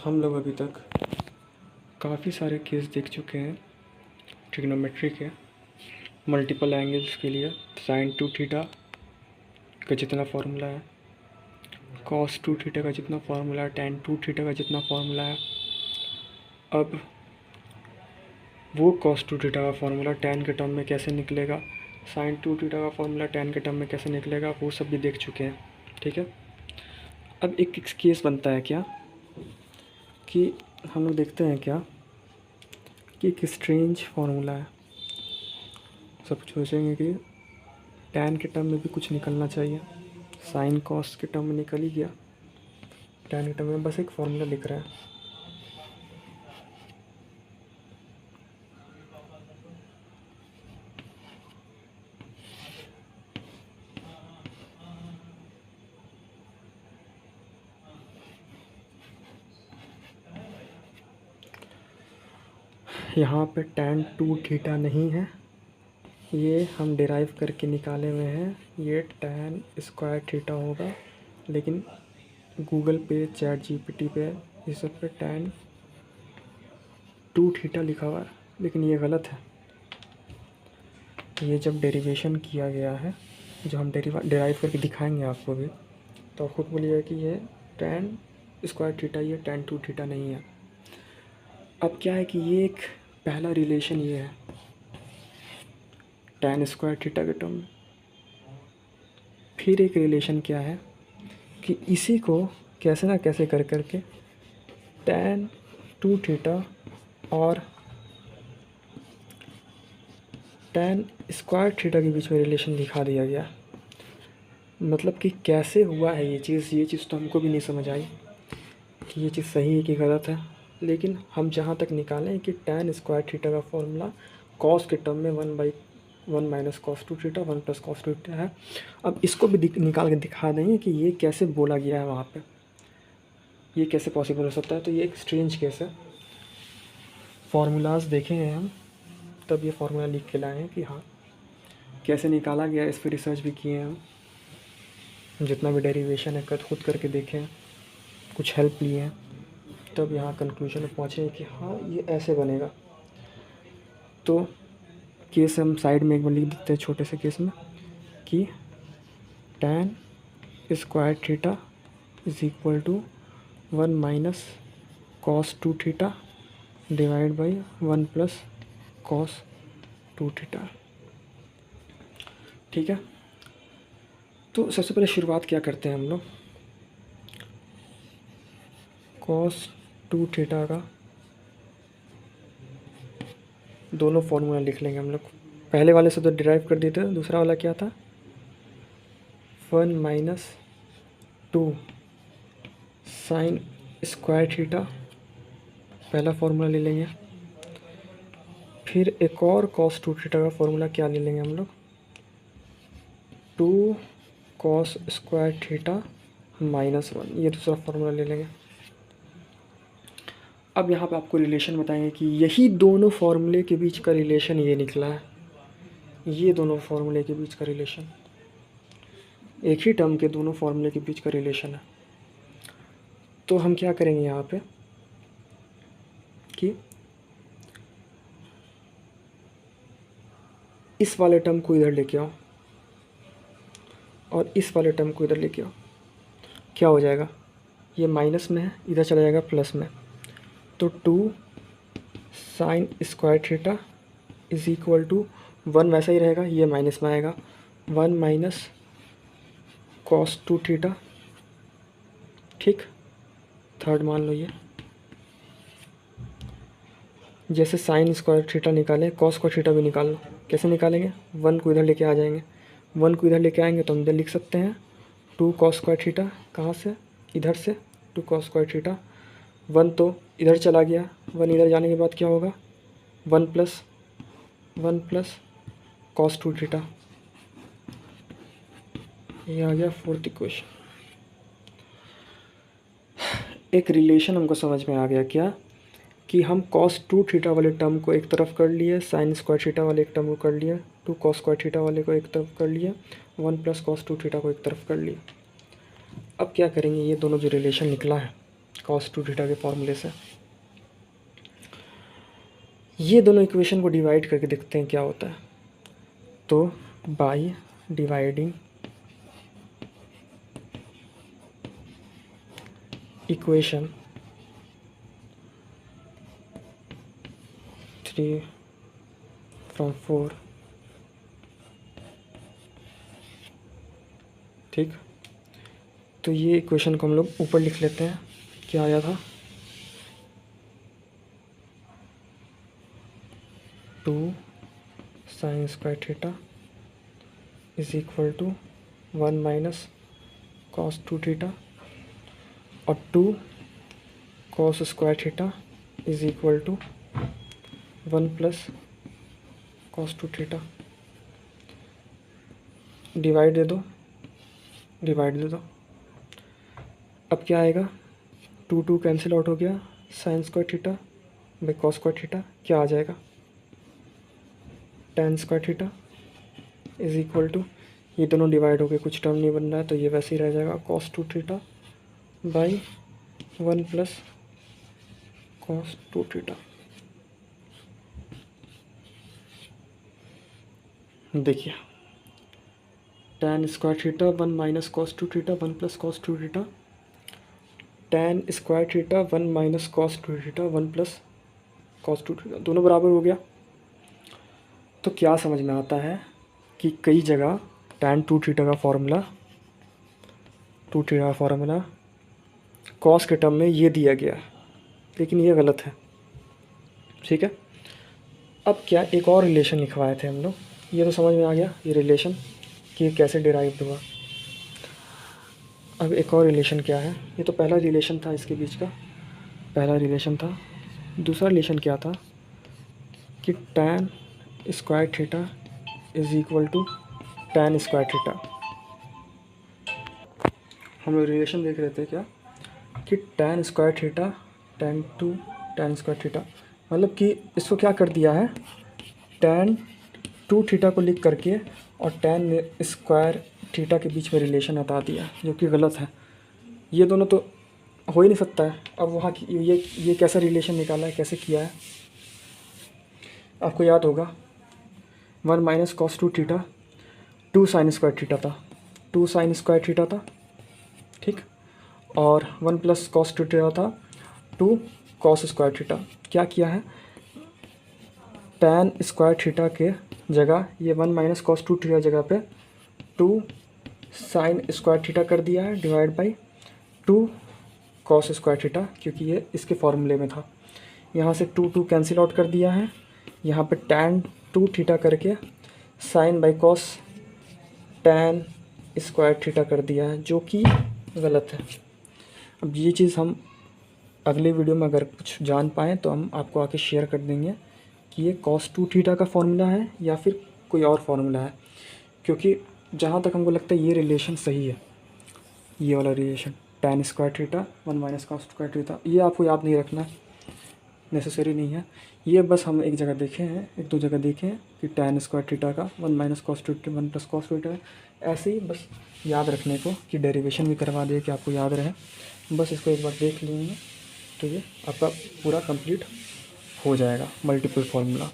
हम लोग अभी तक काफ़ी सारे केस देख चुके हैं ट्रिग्नोमेट्री के, मल्टीपल एंगल्स के लिए। साइन टू थीटा का जितना फार्मूला है, कॉस टू थीटा का जितना फार्मूला है, टेन टू थीटा का जितना फार्मूला है, अब वो कॉस टू थीटा का फार्मूला टेन के टर्म में कैसे निकलेगा, साइन टू थीटा का फार्मूला टेन के टर्म में कैसे निकलेगा, वो सब भी देख चुके हैं। ठीक है, अब एक केस बनता है क्या कि हम लोग देखते हैं क्या कि एक स्ट्रेंज फार्मूला है। सब सोचेंगे कि टैन के टर्म में भी कुछ निकलना चाहिए, साइन कॉस के टर्म में निकल ही गया, टैन के टर्म में बस एक फार्मूला लिख रहा है। यहाँ पे टैन टू थीटा नहीं है, ये हम डिराइव करके निकाले हुए हैं, ये टैन स्क्वायर थीटा होगा। लेकिन गूगल पे, चैट जीपीटी पे, इस सब पे टैन टू थीटा लिखा हुआ है, लेकिन ये गलत है। ये जब डेरिवेशन किया गया है, जो हम डिराइव करके दिखाएंगे आपको भी, तो आप खुद बोलिएगा कि ये टैन स्क्वायर थीटा, ये टैन टू थीटा नहीं है। अब क्या है कि ये एक पहला रिलेशन ये है टैन स्क्वायर थीटा के टर्म में। फिर एक रिलेशन क्या है कि इसी को कैसे ना कैसे कर करके टैन टू थीटा और टैन स्क्वायर थीटा के बीच में रिलेशन दिखा दिया गया। मतलब कि कैसे हुआ है ये चीज़ तो हमको भी नहीं समझ आई कि ये चीज़ सही है कि गलत है। लेकिन हम जहाँ तक निकालें कि टैन स्क्वायर थीटा का फॉर्मूला कॉस के टर्म में 1/1 minus cos two theta 1 plus cos two theta है। अब इसको भी निकाल के दिखा देंगे कि ये कैसे बोला गया है वहाँ पे, ये कैसे पॉसिबल हो सकता है। तो ये एक स्ट्रेंज केस है। फार्मूलाज देखे हैं हम, तब ये फार्मूला लिख के लाए हैं कि हाँ कैसे निकाला गया, इस पर रिसर्च भी किए हैं हम, जितना भी डेरिवेशन है खुद करके देखे हैं, कुछ हेल्प लिए हैं, तब यहाँ कंक्लूजन में पहुँचे कि हाँ ये ऐसे बनेगा। तो केस हम साइड में एक बार लिख देते हैं छोटे से केस में कि tan square theta is equal to 1 minus cos two theta divide by 1 plus cos two theta. ठीक है, तो सबसे पहले शुरुआत क्या करते हैं हम लोग, कॉस टू थीटा का दोनों फॉर्मूला लिख लेंगे हम लोग। पहले वाले से तो डिराइव कर दिए थे, दूसरा वाला क्या था 1 माइनस 2 साइन स्क्वायर थीटा, पहला फार्मूला ले लेंगे। फिर एक और कॉस टू थीटा का फार्मूला क्या ले लेंगे हम लोग, 2 कॉस स्क्वायर थीटा माइनस 1, ये दूसरा फार्मूला ले लेंगे। अब यहाँ पे आपको रिलेशन बताएंगे कि यही दोनों फार्मूले के बीच का रिलेशन ये निकला है, ये दोनों फार्मूले के बीच का रिलेशन, एक ही टर्म के दोनों फार्मूले के बीच का रिलेशन है। तो हम क्या करेंगे यहाँ पे कि इस वाले टर्म को इधर लेके आओ और इस वाले टर्म को इधर लेके आओ, क्या हो जाएगा, ये माइनस में है, इधर चला जाएगा प्लस में। तो 2 sine square theta is equal to 1 वैसा ही रहेगा, ये माइनस में आएगा, 1 माइनस कॉस टू थीटा। ठीक, थर्ड मान लो ये, जैसे साइन स्क्वायर थीटा निकाले कॉस को थीटा भी निकाल लो। कैसे निकालेंगे, 1 को इधर लेके आ जाएंगे, 1 को इधर लेके आएंगे तो हम इधर लिख सकते हैं 2 कॉस स्क्वायर थीटा, कहाँ से, इधर से 2 कॉस स्क्वायर थीटा। 1 तो इधर चला गया, 1 इधर जाने के बाद क्या होगा 1 प्लस कॉस टू थीटा। ये आ गया फोर्थ इक्वेशन। एक रिलेशन हमको समझ में आ गया क्या कि हम कॉस टू थीटा वाले टर्म को एक तरफ कर लिए, साइन स्क्वायर थीटा वाले एक टर्म को कर लिए, 2 कॉस स्क्वायर थीटा वाले को एक तरफ कर लिए, 1 प्लस कॉस टू थीटा को एक तरफ कर लिए। अब क्या करेंगे, ये दोनों जो रिलेशन निकला है cos 2 थीटा के फॉर्मूले से। ये दोनों इक्वेशन को डिवाइड करके देखते हैं क्या होता है। तो बाई डिवाइडिंग इक्वेशन 3 from 4, ठीक। तो ये इक्वेशन को हम लोग ऊपर लिख लेते हैं। क्या आया था, 2 sin square theta is equal to 1 minus cos 2 theta और 2 cos square theta is equal to 1 plus cos 2 theta. Divide दे दो। अब क्या आएगा, 2 कैंसिल आउट हो गया, sine square theta by cos square theta क्या आ जाएगा, tan square theta is equal to, ये दोनों डिवाइड हो गए, कुछ टर्म नहीं बन रहा है तो ये वैसे ही रह जाएगा, cos 2 theta by 1 plus cos 2 theta. देखिए tan square theta 1 minus cos 2 theta 1 plus cos 2 theta, tan square theta 1 minus cos 2 theta 1 plus cos 2 theta, दोनों बराबर हो गया। तो क्या समझ में आता है कि कई जगह tan 2 थीटा का फॉर्मूला cos के टर्म में ये दिया गया है, लेकिन ये गलत है, ठीक है। अब क्या, एक और रिलेशन लिखवाए थे हम लोग, ये तो समझ में आ गया ये रिलेशन कि ये कैसे डिराइव हुआ। अब एक और रिलेशन क्या है, ये तो पहला रिलेशन था, इसके बीच का पहला रिलेशन था। दूसरा रिलेशन क्या था कि tan square theta is equal to tan square theta. हम लोग रिलेशन देख रहे थे क्या कि tan square theta tan square theta, मतलब कि इसको क्या कर दिया है, tan 2 थीटा को लिख करके और tan स्क्वायर थीटा के बीच में रिलेशन हटा दिया, जो कि गलत है। ये दोनों तो हो ही नहीं सकता है। अब वहाँ की ये कैसा रिलेशन निकाला है, कैसे किया है, आपको याद होगा 1 minus cos 2 theta 2 sine square theta था, 2 साइन स्क्वायर थीटा था, ठीक। और 1 प्लस cos 2 थीटा था 2 cos स्क्वायर थीटा। क्या किया है, tan स्क्वायर थीटा के जगह ये 1 माइनस cos 2 थीटा जगह पे 2 साइन स्क्वायर थीटा कर दिया है divide by 2 cos square theta, क्योंकि ये इसके फॉर्मूले में था। यहाँ से 2 कैंसिल आउट कर दिया है, यहाँ पे tan 2 थीटा करके sine by cos tan square theta कर दिया है, जो कि गलत है। अब ये चीज़ हम अगले वीडियो में अगर कुछ जान पाएँ तो हम आपको आके शेयर कर देंगे कि ये cos 2 थीटा का फॉर्मूला है या फिर कोई और फॉर्मूला है, क्योंकि जहाँ तक हमको लगता है ये रिलेशन सही है, ये वाला relation tan square theta 1 minus cos square theta, ये आपको याद नहीं रखना, नेसेसरी नहीं है। ये बस हम एक जगह देखे हैं, एक दो जगह देखे हैं कि tan स्क्वायर थीटा का 1 minus cos 2 1 plus cos 2 theta, ऐसे ही बस याद रखने को कि डेरिवेशन भी करवा दिए कि आपको याद रहे। बस इसको एक बार देख लेंगे तो ये आपका पूरा कंप्लीट हो जाएगा मल्टीपल फार्मूला।